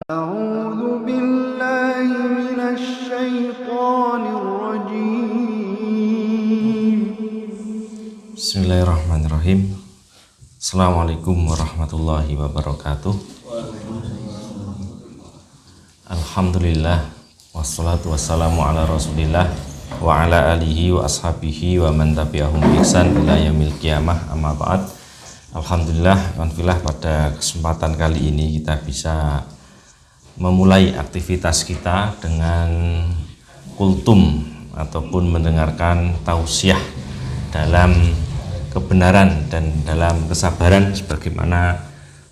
أعوذ بالله من الشيطان الرجيم. Bismillahirrahmanirrahim. Assalamualaikum warahmatullahi wabarakatuh. Alhamdulillah, wassalatu wassalamu ala rasulillah wa ala alihi wa ashabihi wa man tabi'ahum bi ihsan ila yaumil qiyamah, amma ba'd. Alhamdulillah, alhamdulillah pada kesempatan kali ini kita bisa memulai aktivitas kita dengan kultum ataupun mendengarkan tausiah dalam kebenaran dan dalam kesabaran sebagaimana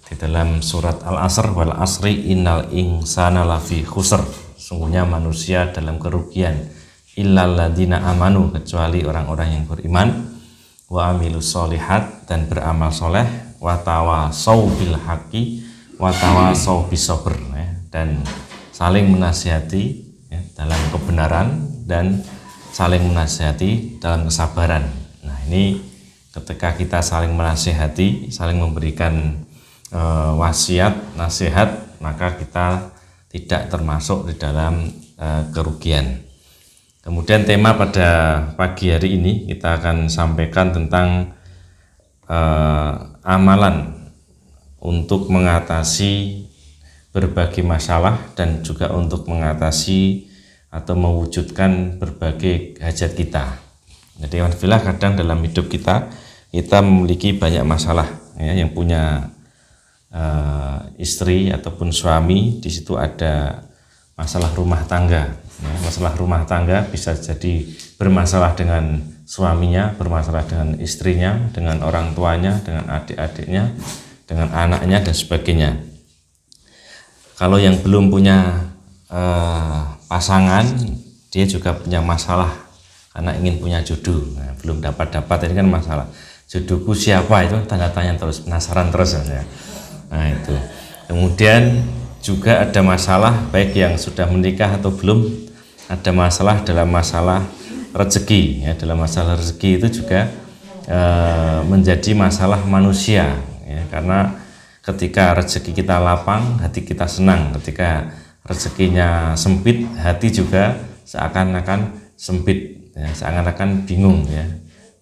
di dalam surat Al-Asr, wal asri innal insana lafi khusr, sungguhnya manusia dalam kerugian, illal ladzina amanu, kecuali orang-orang yang beriman, wa amilus solihat, dan beramal soleh, wa tawasau bil haqqi wa tawasau bis sabr, dan saling menasihati dalam kebenaran dan saling menasihati dalam kesabaran. Nah, ini ketika kita saling menasihati, saling memberikan wasiat, nasihat, maka kita tidak termasuk di dalam kerugian. Kemudian tema pada pagi hari ini kita akan sampaikan tentang amalan untuk mengatasi berbagai masalah dan juga untuk mengatasi atau mewujudkan berbagai hajat kita. Jadi alhamdulillah kadang dalam hidup kita memiliki banyak masalah, yang punya istri ataupun suami, di situ ada masalah rumah tangga. Masalah rumah tangga bisa jadi bermasalah dengan suaminya, bermasalah dengan istrinya, dengan orang tuanya, dengan adik-adiknya, dengan anaknya dan sebagainya. Kalau yang belum punya pasangan, dia juga punya masalah karena ingin punya jodoh. Nah, belum dapat ini kan masalah. Jodohku siapa, itu tanda tanya terus, penasaran terus ya. Nah, itu. Kemudian juga ada masalah baik yang sudah menikah atau belum, ada masalah dalam masalah rezeki. Dalam masalah rezeki itu juga menjadi masalah manusia, karena ketika rezeki kita lapang, hati kita senang. Ketika rezekinya sempit, hati juga seakan-akan sempit, seakan-akan bingung,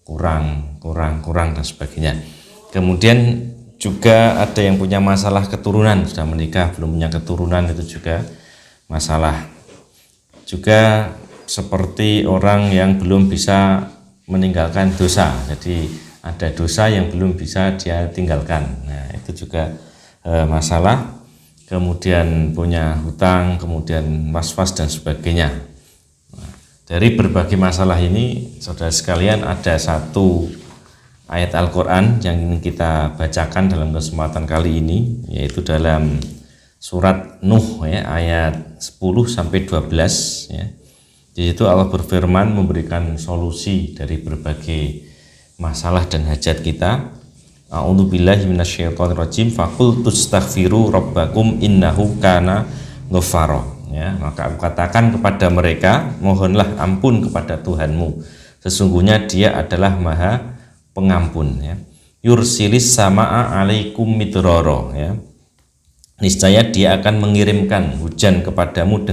kurang dan sebagainya. Kemudian juga ada yang punya masalah keturunan, sudah menikah belum punya keturunan, itu juga masalah. Juga seperti orang yang belum bisa meninggalkan dosa, jadi ada dosa yang belum bisa dia tinggalkan. Nah, itu juga masalah. Kemudian punya hutang, kemudian was-was dan sebagainya. Nah, dari berbagai masalah ini, saudara sekalian, ada satu ayat Al-Quran yang ingin kita bacakan dalam kesempatan kali ini, yaitu dalam surat Nuh, ayat 10-12. Di situ Allah berfirman memberikan solusi dari berbagai masalah dan hajat kita. A'udzubillahi minasyaitonirrajim. Faqul tustaghfiru rabbakum innahu kana ghaffara. Maka aku katakan kepada mereka, mohonlah ampun kepada Tuhanmu, sesungguhnya Dia adalah Maha Pengampun. Yursilis samaa alaikum midrara. Niscaya Dia akan mengirimkan hujan kepadamu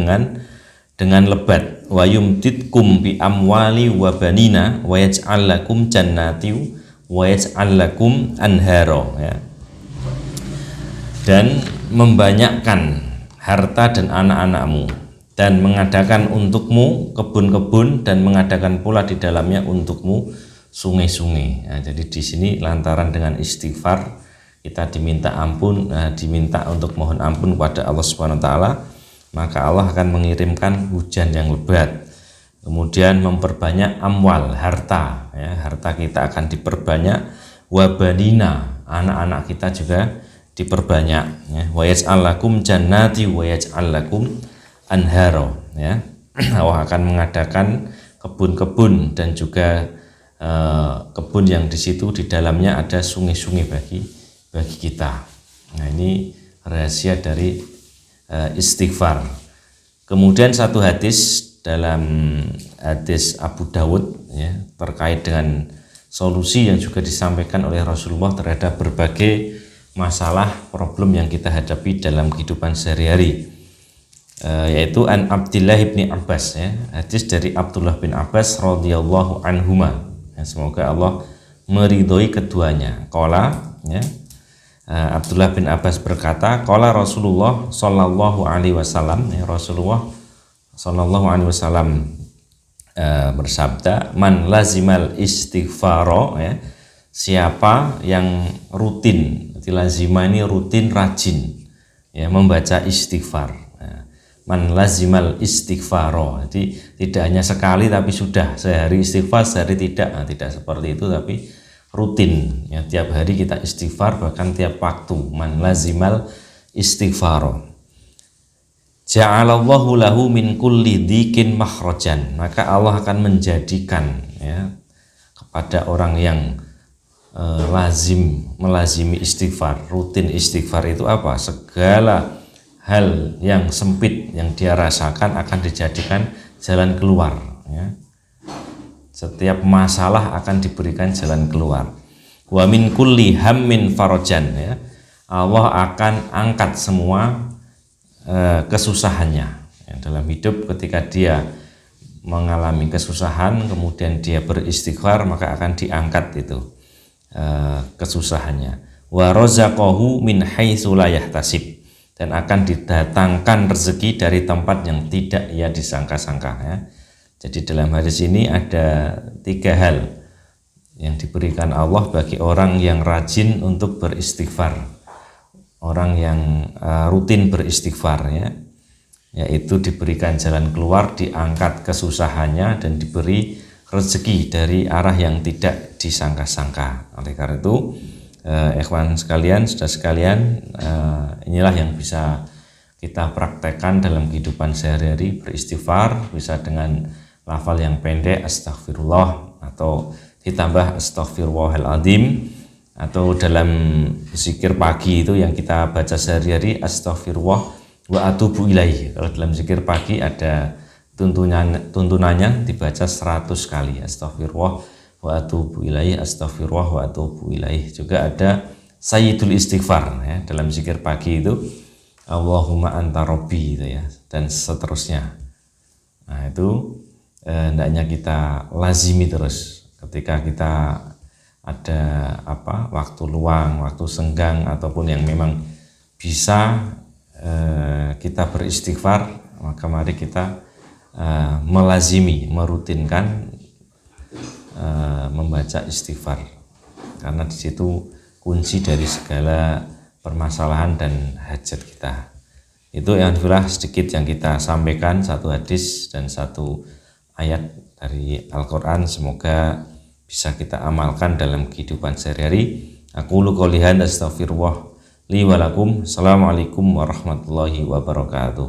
dengan lebat. Wa yumtitkum bi amwali wa banina wa yaj'al lakum jannati wa yaj'al lakum anhara. Dan membanyakkan harta dan anak-anakmu, dan mengadakan untukmu kebun-kebun, dan mengadakan pula di dalamnya untukmu sungai-sungai. Jadi di sini lantaran dengan istighfar kita diminta ampun, diminta untuk mohon ampun kepada Allah Subhanahu wa taala, maka Allah akan mengirimkan hujan yang lebat. Kemudian memperbanyak amwal, harta, harta kita akan diperbanyak. Wabanina, anak-anak kita juga diperbanyak. Wa yaj'al lakum jannati wa yaj'al lakum anhara. Allah akan mengadakan kebun-kebun dan juga kebun yang di situ di dalamnya ada sungai-sungai bagi kita. Nah, ini rahasia dari istighfar. Kemudian satu hadis dalam hadis Abu Dawud, terkait dengan solusi yang juga disampaikan oleh Rasulullah terhadap berbagai masalah problem yang kita hadapi dalam kehidupan sehari-hari. Yaitu an Abdullah bin Abbas, ya, hadis dari Abdullah bin Abbas radhiyallahu anhuma, ya, semoga Allah meridhoi keduanya. Qala, ya, Abdullah bin Abbas berkata, qala Rasulullah sallallahu alaihi wasallam, ya, Rasulullah sallallahu alaihi wasallam bersabda, man lazimal istighfaro, ya, siapa yang rutin, lazima ini rutin, rajin, ya, membaca istighfar. Man lazimal istighfaro, jadi tidak hanya sekali tapi sudah sehari istighfar, sehari tidak. Nah, tidak seperti itu, tapi rutin, ya, tiap hari kita istighfar, bahkan tiap waktu. Man lazimal istighfaro, ja'alallahu lahu min kulli dzikin makhrajan, maka Allah akan menjadikan, ya, kepada orang yang melazimi istighfar, rutin istighfar itu apa? Segala hal yang sempit yang dia rasakan akan dijadikan jalan keluar, ya. Setiap masalah akan diberikan jalan keluar. Wa min kulli hammin farajan, ya. Allah akan angkat semua kesusahannya, ya, dalam hidup. Ketika dia mengalami kesusahan kemudian dia beristighfar, maka akan diangkat itu kesusahannya. Wa razaqahu min haitsu la yahtasib, dan akan didatangkan rezeki dari tempat yang tidak ia disangka-sangka, ya. Jadi dalam hadis ini ada 3 hal yang diberikan Allah bagi orang yang rajin untuk beristighfar, orang yang rutin beristighfar, ya, yaitu diberikan jalan keluar, diangkat kesusahannya, dan diberi rezeki dari arah yang tidak disangka-sangka. Oleh karena itu, ikhwan sekalian, saudara sekalian, inilah yang bisa kita praktekkan dalam kehidupan sehari-hari. Beristighfar bisa dengan lafal yang pendek, astagfirullah, atau ditambah astagfirullahaladzim, atau dalam zikir pagi itu yang kita baca sehari-hari, astagfirullah wa atubu ilaih. Kalau dalam zikir pagi ada tuntunannya dibaca 100 kali, astagfirullah wa atubu ilaih, astagfirullah wa atubu ilaih. Juga ada sayyidul istighfar, ya, dalam zikir pagi itu Allahumma anta rabbi, itu, ya, dan seterusnya. Nah, itu hendaknya kita lazimi terus ketika kita ada waktu luang, waktu senggang, ataupun yang memang bisa kita beristighfar, maka mari kita melazimi, merutinkan membaca istighfar, karena di situ kunci dari segala permasalahan dan hajat kita. Itu yang sedikit yang kita sampaikan, satu hadis dan satu ayat dari Al-Quran, semoga bisa kita amalkan dalam kehidupan sehari-hari. Aqulu qouli hadza astaghfirullah li wa lakum. Assalamualaikum warahmatullahi wabarakatuh.